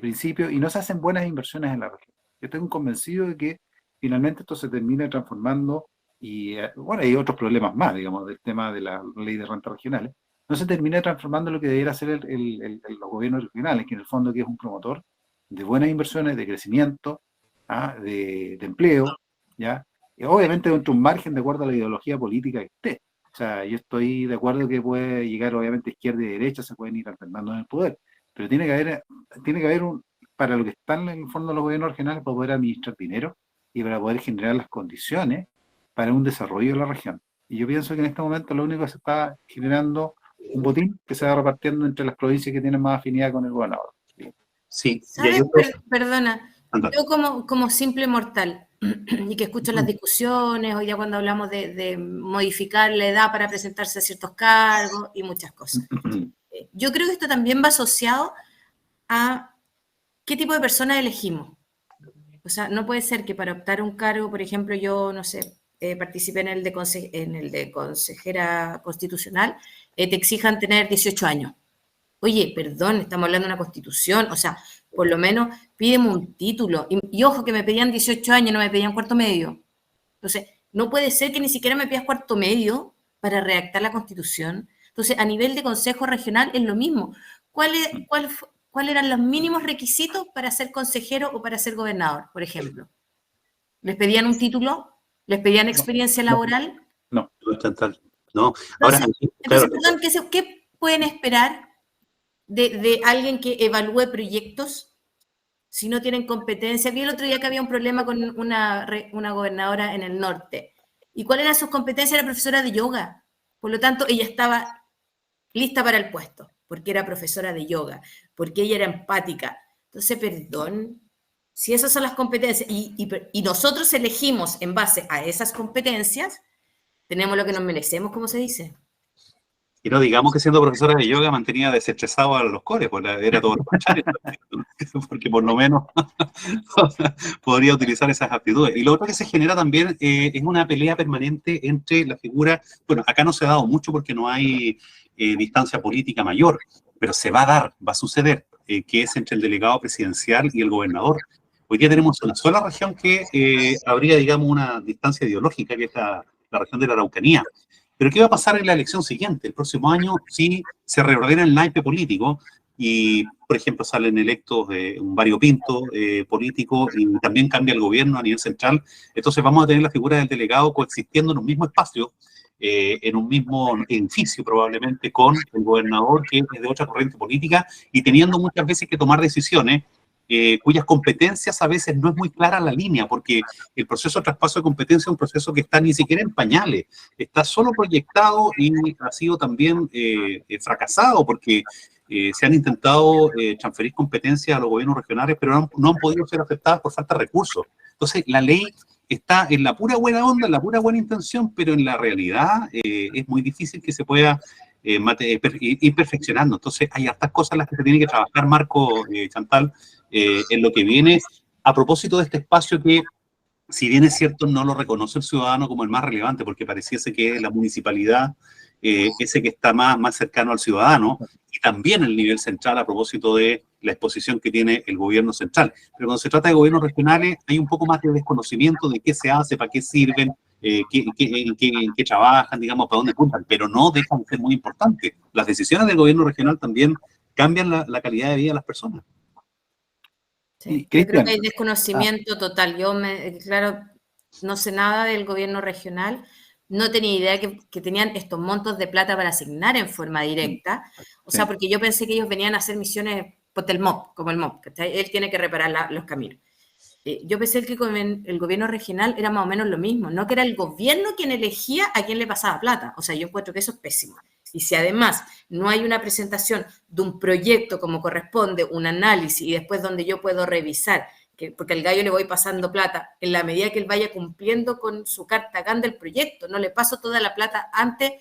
[SPEAKER 4] principio y no se hacen buenas inversiones en la región. Yo estoy convencido de que finalmente esto se termina transformando, y bueno, hay otros problemas más, digamos, del tema de la ley de rentas regionales, no se termina transformando en lo que debiera ser los gobiernos regionales, que en el fondo que es un promotor de buenas inversiones, de crecimiento, de empleo, ¿ya? Y obviamente dentro de un margen de acuerdo a la ideología política que esté. O sea, yo estoy de acuerdo que puede llegar, obviamente, izquierda y derecha, se pueden ir alternando en el poder, pero tiene que haber para lo que están en el fondo los gobiernos regionales, para poder administrar dinero y para poder generar las condiciones para un desarrollo de la región. Y yo pienso que en este momento lo único que se está generando un botín que se va repartiendo entre las provincias que tienen más afinidad con el gobernador.
[SPEAKER 2] Sí,
[SPEAKER 3] ¿Sabes? Perdona, yo como simple mortal y que escucho las discusiones, hoy ya cuando hablamos de modificar la edad para presentarse a ciertos cargos y muchas cosas. Yo creo que esto también va asociado a qué tipo de personas elegimos. O sea, no puede ser que para optar a un cargo, por ejemplo, yo, no sé, participé en el de consejera constitucional, te exijan tener 18 años. Oye, perdón, estamos hablando de una constitución, o sea, por lo menos pídeme un título. Y ojo que me pedían 18 años, no me pedían cuarto medio. Entonces, no puede ser que ni siquiera me pidas cuarto medio para redactar la constitución. Entonces, a nivel de consejo regional es lo mismo. ¿Cuáles eran los mínimos requisitos para ser consejero o para ser gobernador, por ejemplo? ¿Les pedían un título? ¿Les pedían experiencia laboral?
[SPEAKER 4] No.
[SPEAKER 2] No. Ahora,
[SPEAKER 3] entonces, perdón, ¿qué pueden esperar de alguien que evalúe proyectos si no tienen competencia? Vi el otro día que había un problema con una gobernadora en el norte. ¿Y cuál era sus competencias? Era profesora de yoga. Por lo tanto, ella estaba lista para el puesto, porque era profesora de yoga, porque ella era empática. Entonces, perdón, si esas son las competencias y nosotros elegimos en base a esas competencias, tenemos lo que nos merecemos, como se dice.
[SPEAKER 2] Y no digamos que siendo profesora de yoga mantenía desestresado a los coles, pues era todo lo contrario, porque por lo menos podría utilizar esas aptitudes. Y lo otro que se genera también es una pelea permanente entre la figura, bueno, acá no se ha dado mucho porque no hay distancia política mayor, pero se va a dar, va a suceder, que es entre el delegado presidencial y el gobernador. Hoy día tenemos una sola región que habría, digamos, una distancia ideológica, que es la región de la Araucanía. Pero ¿qué va a pasar en la elección siguiente? El próximo año, si se reordena el naipe político y, por ejemplo, salen electos un variopinto político y también cambia el gobierno a nivel central, entonces vamos a tener la figura del delegado coexistiendo en un mismo espacio, en un mismo edificio probablemente, con el gobernador que es de otra corriente política y teniendo muchas veces que tomar decisiones cuyas competencias a veces no es muy clara la línea, porque el proceso de traspaso de competencia es un proceso que está ni siquiera en pañales, está solo proyectado y ha sido también fracasado, porque se han intentado transferir competencias a los gobiernos regionales, pero no han podido ser aceptadas por falta de recursos. Entonces, la ley está en la pura buena onda, en la pura buena intención, pero en la realidad es muy difícil que se pueda ir perfeccionando. Entonces, hay hartas cosas en las que se tiene que trabajar, Marco, Chantal, en lo que viene, a propósito de este espacio que, si bien es cierto, no lo reconoce el ciudadano como el más relevante, porque pareciese que la municipalidad ese que está más cercano al ciudadano, y también el nivel central a propósito de la exposición que tiene el gobierno central. Pero cuando se trata de gobiernos regionales, hay un poco más de desconocimiento de qué se hace, para qué sirven, en qué trabajan, digamos, para dónde apuntan, pero no dejan de ser muy importantes. Las decisiones del gobierno regional también cambian la calidad de vida de las personas.
[SPEAKER 3] Sí, yo creo que hay desconocimiento total. Yo, claro, no sé nada del gobierno regional, no tenía idea que tenían estos montos de plata para asignar en forma directa, o sea, porque yo pensé que ellos venían a hacer misiones por el MOP, como el MOP, que él tiene que reparar los caminos. Yo pensé que con el gobierno regional era más o menos lo mismo, no que era el gobierno quien elegía a quién le pasaba plata, o sea, yo encuentro que eso es pésimo. Y si además no hay una presentación de un proyecto como corresponde, un análisis, y después donde yo puedo revisar, porque al gallo le voy pasando plata en la medida que él vaya cumpliendo con su carta GAN del proyecto, no le paso toda la plata antes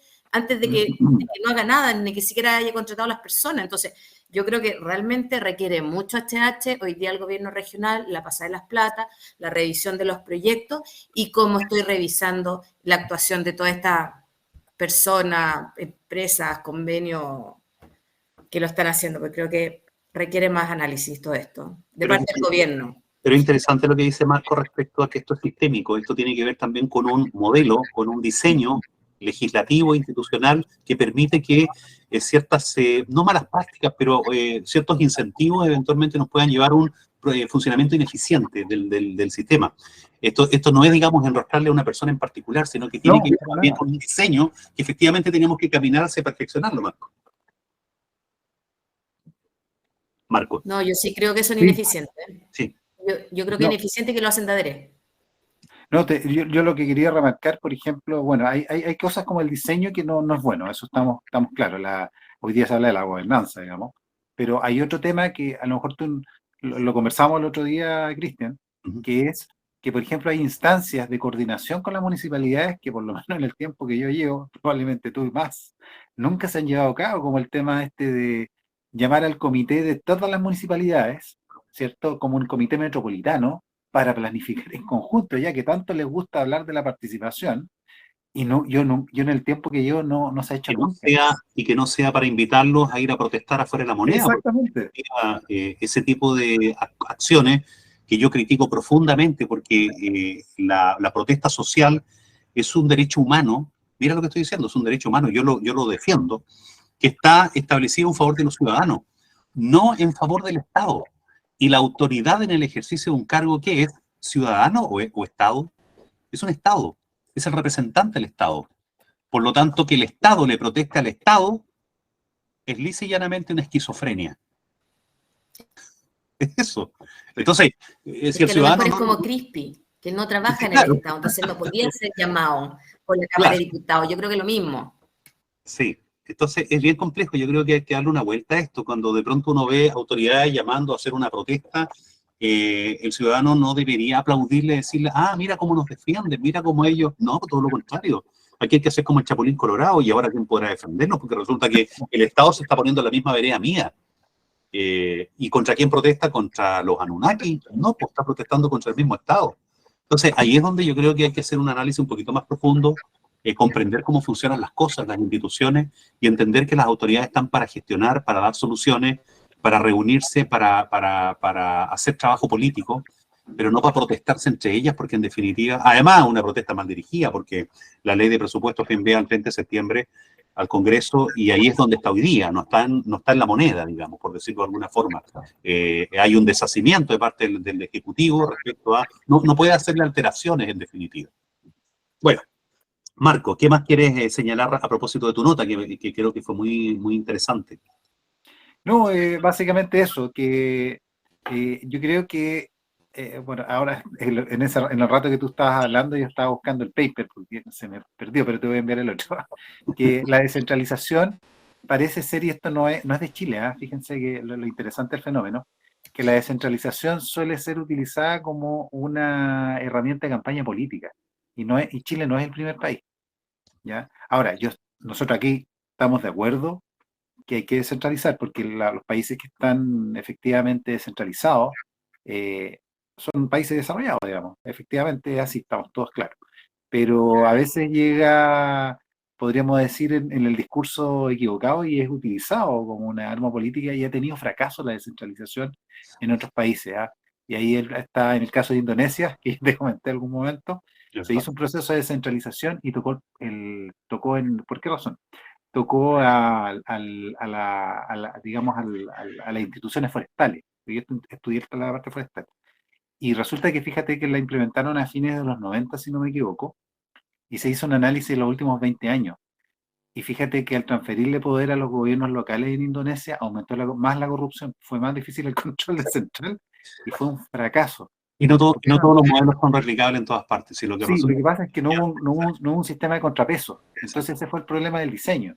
[SPEAKER 3] de que no haga nada, ni que siquiera haya contratado a las personas. Entonces, yo creo que realmente requiere mucho HH, hoy día el gobierno regional, la pasada de las platas, la revisión de los proyectos y cómo estoy revisando la actuación de toda esta personas, empresas, convenios que lo están haciendo, porque creo que requiere más análisis todo esto, de parte del gobierno.
[SPEAKER 2] Pero es interesante lo que dice Marco respecto a que esto es sistémico, esto tiene que ver también con un modelo, con un diseño legislativo, institucional, que permite que ciertas, no malas prácticas, pero ciertos incentivos eventualmente nos puedan llevar a un funcionamiento ineficiente del sistema. Esto no es, digamos, enroscarle a una persona en particular, sino que tiene que ver también con un diseño que efectivamente tenemos que caminar hacia perfeccionarlo, Marco. Marco.
[SPEAKER 3] No, yo sí creo que son
[SPEAKER 4] Sí.
[SPEAKER 3] ineficientes.
[SPEAKER 2] Sí.
[SPEAKER 3] Yo creo que
[SPEAKER 4] No.
[SPEAKER 3] es ineficiente que lo hacen de adrede.
[SPEAKER 4] No, yo lo que quería remarcar, por ejemplo, bueno, hay cosas como el diseño que no es bueno, eso estamos claros. Hoy día se habla de la gobernanza, digamos, pero hay otro tema que a lo mejor lo conversamos el otro día, Cristian,
[SPEAKER 2] Ujú.
[SPEAKER 4] que es que, por ejemplo, hay instancias de coordinación con las municipalidades que, por lo menos en el tiempo que yo llevo, probablemente tú y más, nunca se han llevado a cabo, como el tema este de llamar al comité de todas las municipalidades, ¿cierto? Como un comité metropolitano para planificar en conjunto, ya que tanto les gusta hablar de la participación, y yo en el tiempo que llevo no se ha hecho nunca.
[SPEAKER 2] Que no sea para invitarlos a ir a protestar afuera de la moneda.
[SPEAKER 4] Exactamente.
[SPEAKER 2] Ese tipo de acciones que yo critico profundamente, porque la protesta social es un derecho humano. Mira lo que estoy diciendo, es un derecho humano, yo lo defiendo, que está establecido en favor de los ciudadanos, no en favor del Estado. Y la autoridad en el ejercicio de un cargo, ¿qué es? ¿Ciudadano o Estado? Es un Estado, es el representante del Estado. Por lo tanto, que el Estado le proteste al Estado es lisa y llanamente una esquizofrenia. Es eso. Entonces,
[SPEAKER 3] Es
[SPEAKER 2] si el
[SPEAKER 3] que a lo mejor
[SPEAKER 2] ciudadano
[SPEAKER 3] es como Crispy, que no trabaja en
[SPEAKER 2] Claro.
[SPEAKER 3] el Estado, entonces no podía ser llamado por la Cámara
[SPEAKER 2] Claro.
[SPEAKER 3] de Diputados. Yo creo que lo mismo.
[SPEAKER 2] Sí, entonces es bien complejo. Yo creo que hay que darle una vuelta a esto. Cuando de pronto uno ve autoridades llamando a hacer una protesta, el ciudadano no debería aplaudirle y decirle, ah, mira cómo nos defienden, mira cómo ellos. No, todo lo contrario. Aquí hay que hacer como el Chapulín Colorado, y ahora quién podrá defendernos, porque resulta que el Estado se está poniendo en la misma vereda mía. ¿Y contra quién protesta? ¿Contra los Anunnaki? No, pues está protestando contra el mismo Estado. Entonces, ahí es donde yo creo que hay que hacer un análisis un poquito más profundo, comprender cómo funcionan las cosas, las instituciones, y entender que las autoridades están para gestionar, para dar soluciones, para reunirse, para hacer trabajo político, pero no para protestarse entre ellas, porque en definitiva, además una protesta mal dirigida, porque la ley de presupuestos que envía el 30 de septiembre al Congreso, y ahí es donde está hoy día, no está en la moneda, digamos, por decirlo de alguna forma. Hay un deshacimiento de parte del Ejecutivo respecto a... No puede hacerle alteraciones, en definitiva. Bueno, Marco, ¿qué más quieres señalar a propósito de tu nota, que creo que fue muy, muy interesante?
[SPEAKER 4] No, básicamente eso, que yo creo que, bueno, ahora en el rato que tú estabas hablando, yo estaba buscando el paper, porque se me perdió, pero te voy a enviar el otro, que la descentralización parece ser, y esto no es de Chile, fíjense que lo interesante del fenómeno, que la descentralización suele ser utilizada como una herramienta de campaña política, y Chile no es el primer país, ¿ya? Ahora, nosotros aquí estamos de acuerdo que hay que descentralizar, porque los países que están efectivamente descentralizados son países desarrollados, digamos. Efectivamente, así estamos todos claros. Pero a veces llega, podríamos decir, en el discurso equivocado, y es utilizado como una arma política, y ha tenido fracaso la descentralización en otros países. Y ahí está en el caso de Indonesia, que te comenté en algún momento, se hizo un proceso de descentralización y tocó ¿por qué razón? Tocó digamos, a las instituciones forestales. Yo estudié la parte forestal. Y resulta que, fíjate, que la implementaron a fines de los 90, si no me equivoco, y se hizo un análisis de los últimos 20 años. Y fíjate que al transferirle poder a los gobiernos locales en Indonesia, aumentó más la corrupción, fue más difícil el control de central, y fue un fracaso.
[SPEAKER 2] Y no todos los modelos son replicables en todas partes.
[SPEAKER 4] Sí, lo que pasa es que no hubo un sistema de contrapeso. Entonces ese fue el problema del diseño.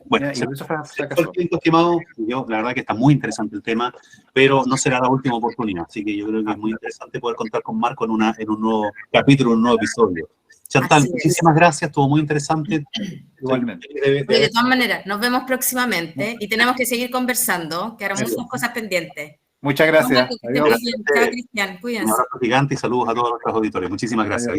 [SPEAKER 2] Bueno,
[SPEAKER 4] y eso
[SPEAKER 2] fue el tiempo, estimado. La verdad que está muy interesante el tema, pero no será la última oportunidad. Así que yo creo que es muy interesante poder contar con Marco en un nuevo capítulo, un nuevo episodio. Chantal, muchísimas gracias, estuvo muy interesante.
[SPEAKER 4] Igualmente.
[SPEAKER 3] De todas maneras, nos vemos próximamente y tenemos que seguir conversando, que harán muchas cosas pendientes.
[SPEAKER 4] Muchas gracias.
[SPEAKER 3] Chao, Cristian, cuídense.
[SPEAKER 2] Un abrazo gigante y saludos a todos nuestros auditores. Muchísimas gracias.